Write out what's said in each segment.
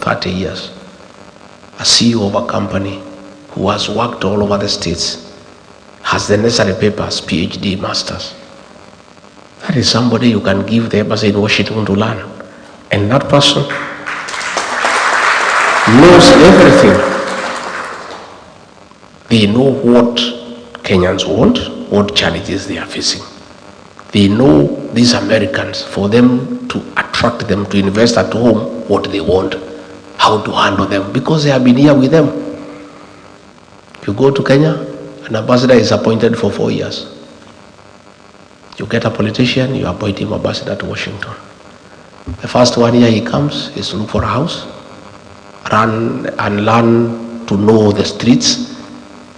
30 years, a CEO of a company who has worked all over the states, has the necessary papers, PhD, masters. That is somebody you can give the embassy in Washington to learn. And that person knows everything. They know what Kenyans want, what challenges they are facing. They know these Americans, for them to attract them to invest at home, what they want, how to handle them, because they have been here with them. If you go to Kenya, an ambassador is appointed for 4 years. You get a politician, you appoint him ambassador to Washington. The first 1 year he comes is to look for a house, run and learn to know the streets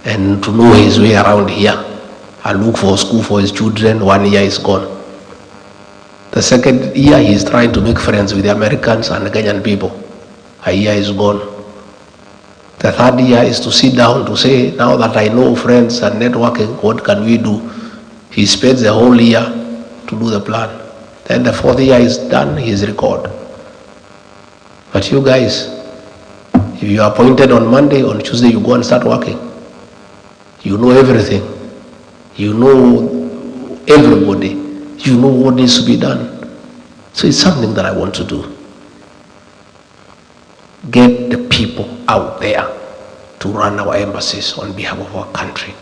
and to know his way around here, and look for a school for his children. 1 year is gone. The second year he is trying to make friends with the Americans and the Kenyan people. A year is gone. The third year is to sit down to say, now that I know friends and networking, what can we do? He spends the whole year to do the plan. Then the fourth year is done, his record. But you guys, if you are appointed on Monday, on Tuesday you go and start working. You know everything. You know everybody. You know what needs to be done. So it's something that I want to do. Get the people out there to run our embassies on behalf of our country.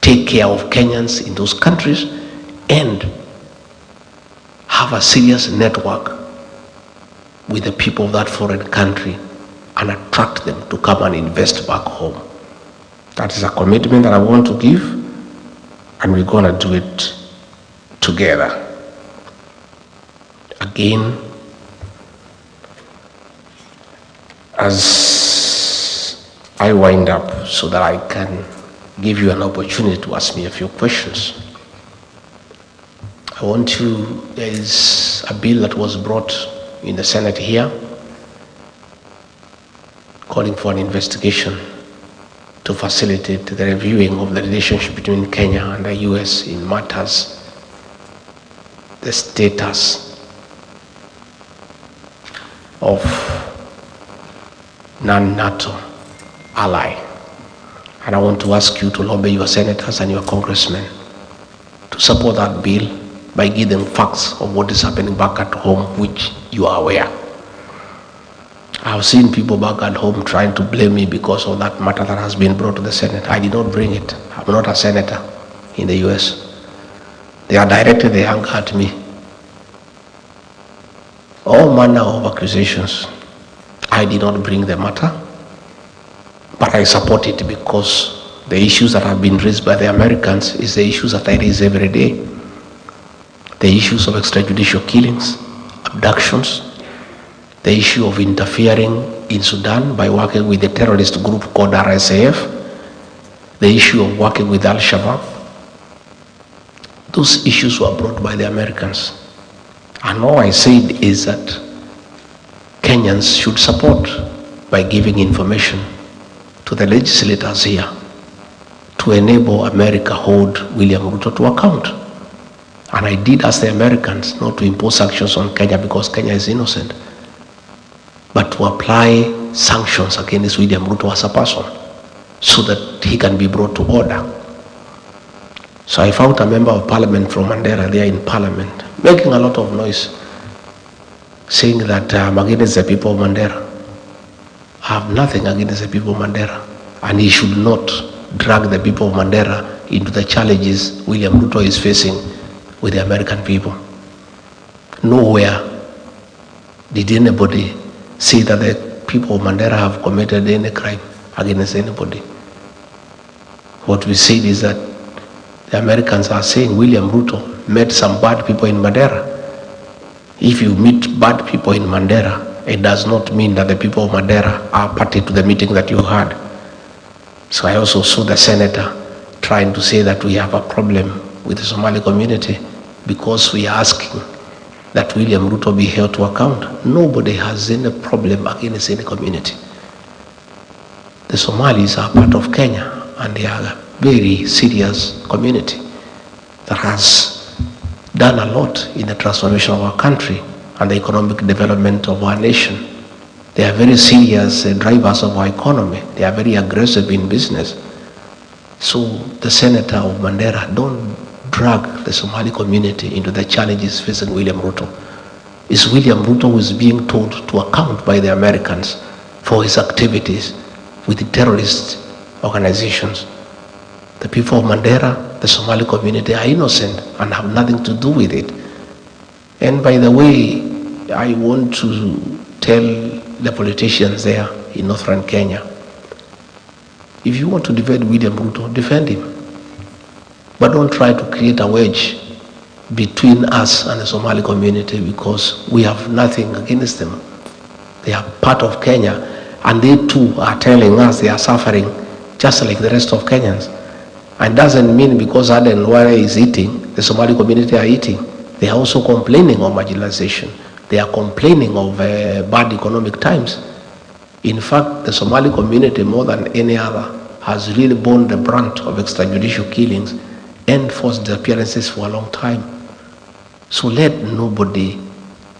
Take care of Kenyans in those countries and have a serious network with the people of that foreign country and attract them to come and invest back home. That is a commitment that I want to give, and we're going to do it together. Again, as I wind up so that I can give you an opportunity to ask me a few questions, there is a bill that was brought in the Senate here calling for an investigation to facilitate the reviewing of the relationship between Kenya and the US in matters, the status of non-NATO ally. And I want to ask you to lobby your senators and your congressmen to support that bill by giving facts of what is happening back at home, which you are aware. I've seen people back at home trying to blame me because of that matter that has been brought to the Senate. I did not bring it. I'm not a senator in the US. They are directed their anger at me. All manner of accusations. I did not bring the matter, but I support it because the issues that have been raised by the Americans is the issues that I raise every day. The issues of extrajudicial killings, abductions, the issue of interfering in Sudan by working with the terrorist group called RSAF, the issue of working with Alshabaab. Those issues were brought by the Americans. And all I said is that Kenyans should support by giving information to the legislators here to enable America hold William Ruto to account. And I did ask the Americans not to impose sanctions on Kenya because Kenya is innocent, but to apply sanctions against William Ruto as a person so that he can be brought to order. So I found a member of parliament from Mandera there in parliament making a lot of noise, saying that I'm against the people of Mandera. I have nothing against the people of Mandera, and he should not drag the people of Mandera into the challenges William Ruto is facing with the American people. Nowhere did anybody say that the people of Mandera have committed any crime against anybody. What we said is that the Americans are saying William Ruto met some bad people in Mandera. If you meet bad people in Mandera, it does not mean that the people of Mandera are party to the meeting that you had. So I also saw the senator trying to say that we have a problem with the Somali community because we are asking that William Ruto be held to account. Nobody has any problem against any community. The Somalis are part of Kenya, and they are a very serious community that has done a lot in the transformation of our country and the economic development of our nation. They are very serious drivers of our economy. They are very aggressive in business. So the senator of Mandera, don't drag the Somali community into the challenges facing William Ruto. It's William Ruto who is being told to account by the Americans for his activities with the terrorist organizations. The people of Mandera, the Somali community, are innocent and have nothing to do with it. And by the way, I want to tell the politicians there in northern Kenya, if you want to defend William Ruto, defend him. But don't try to create a wedge between us and the Somali community, because we have nothing against them. They are part of Kenya, and they too are telling us they are suffering just like the rest of Kenyans. And doesn't mean because Aden Ware is eating, the Somali community are eating. They are also complaining of marginalization. They are complaining of bad economic times. In fact, the Somali community, more than any other, has really borne the brunt of extrajudicial killings and forced disappearances for a long time. So let nobody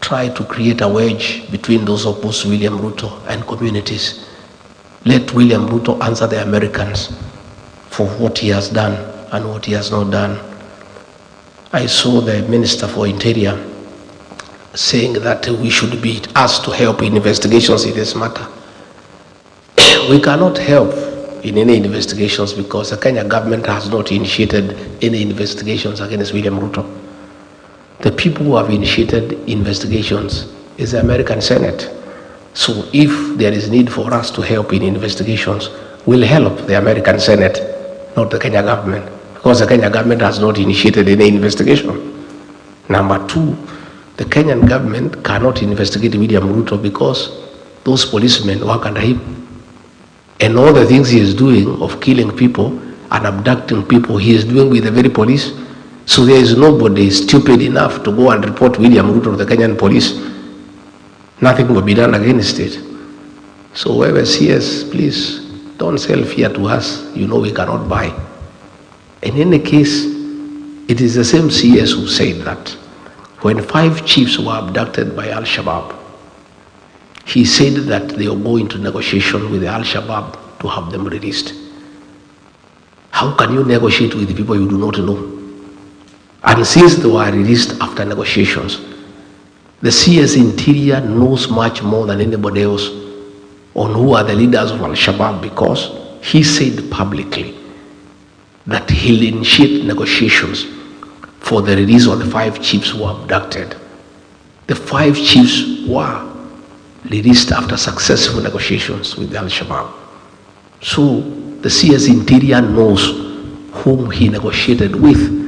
try to create a wedge between those opposed to William Ruto and communities. Let William Ruto answer the Americans for what he has done and what he has not done. I saw the Minister for Interior saying that we should be asked to help in investigations in this matter. We cannot help in any investigations because the Kenya government has not initiated any investigations against William Ruto. The people who have initiated investigations is the American Senate. So if there is need for us to help in investigations, we'll help the American Senate, not the Kenya government, because the Kenya government has not initiated any investigation. Number two, the Kenyan government cannot investigate William Ruto because those policemen work under him. And all the things he is doing of killing people and abducting people, he is doing with the very police. So there is nobody stupid enough to go and report William Ruto to the Kenyan police. Nothing will be done against it. So whoever sees, please don't sell fear to us. You know we cannot buy. In any case, it is the same CS who said that when 5 chiefs were abducted by Alshabaab, he said that they will go into negotiation with the Alshabaab to have them released. How can you negotiate with people you do not know? And since they were released after negotiations, the CS Interior knows much more than anybody else on who are the leaders of Al-Shabaab, because he said publicly that he'll initiate negotiations for the release of the 5 chiefs who were abducted. The 5 chiefs were released after successful negotiations with the Al-Shabaab. So the CS Interior knows whom he negotiated with.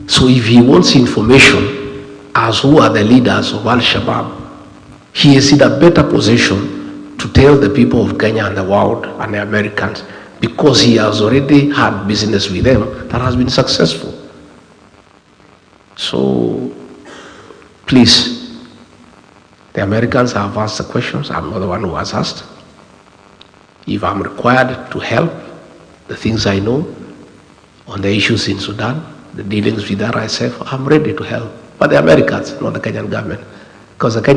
So if he wants information as who are the leaders of Al-Shabaab, he is in a better position to tell the people of Kenya and the world and the Americans, because he has already had business with them that has been successful. So please, the Americans have asked the questions. I'm not the one who has asked. If I'm required to help the things I know on the issues in Sudan, the dealings with RSF, I'm ready to help. But the Americans, not the Kenyan government, because the Kenyan